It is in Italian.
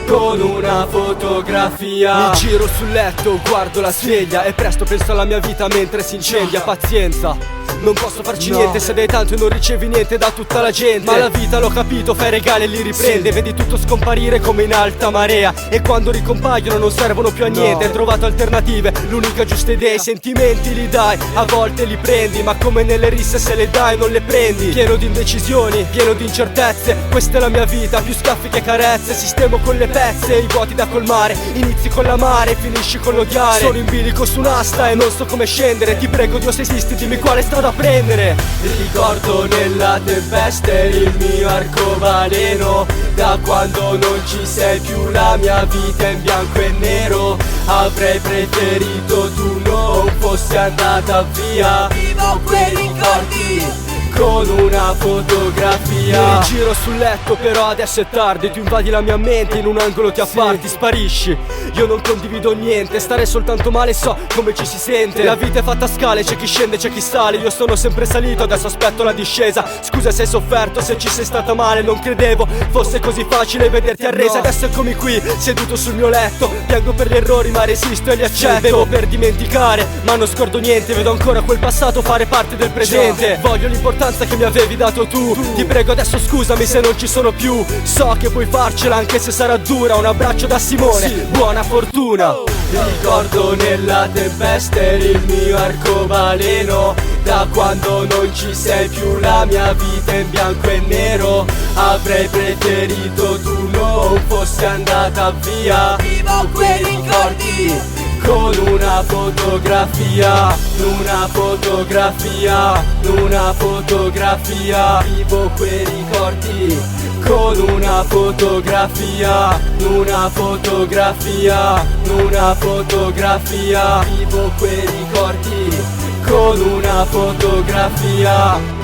con una fotografia. Mi giro sul letto, guardo la sveglia e presto penso alla mia vita mentre si incendia. Pazienza, non posso farci niente se dai tanto e non ricevi niente da tutta la gente. Ma la vita, l'ho capito, fai regali e li riprende. Vedi tutto scomparire come in alta marea, e quando ricompaiono non servono più a niente. Hai trovato alternative, l'unica giusta idea. I sentimenti li dai, a volte li prendi, ma come nelle risse, se le dai non le prendi. Pieno di indecisioni, pieno di incertezze, questa è la mia vita, più schiaffi che carezze. Sistemo con le pezze, i vuoti da colmare. Inizi con l'amare e finisci con l'odiare. Sono in bilico su un'asta e non so come scendere. Ti prego Dio, se esisti dimmi quale strada prendere. Ricordo nella tempesta il mio arcobaleno, da quando non ci sei più la mia vita è in bianco e nero. Avrei preferito tu non fossi andata via. Vivo quei ricordi con una fotografia. Mi giro sul letto però adesso è tardi. Tu invadi la mia mente, in un angolo ti apparti, sparisci. Io non condivido niente, stare soltanto male, so come ci si sente. La vita è fatta a scale, c'è chi scende, c'è chi sale. Io sono sempre salito, adesso aspetto la discesa. Scusa se hai sofferto, se ci sei stata male. Non credevo fosse così facile vederti arresa. Adesso eccomi qui, seduto sul mio letto. Piango per gli errori ma resisto e li accetto. Bevo per dimenticare, ma non scordo niente. Vedo ancora quel passato fare parte del presente. Voglio l'importanza che mi avevi dato tu. Ti prego adesso scusami se non ci sono più. So che puoi farcela anche se sarà dura. Un abbraccio da Simone, buona fortuna. Ricordo nella tempesta il mio arcobaleno, da quando non ci sei più la mia vita è in bianco e nero. Avrei preferito tu non fossi andata via. Vivo quei ricordi con una fotografia, una fotografia, una fotografia. Vivo quei ricordi con una fotografia, una fotografia, una fotografia. Vivo quei ricordi con una fotografia.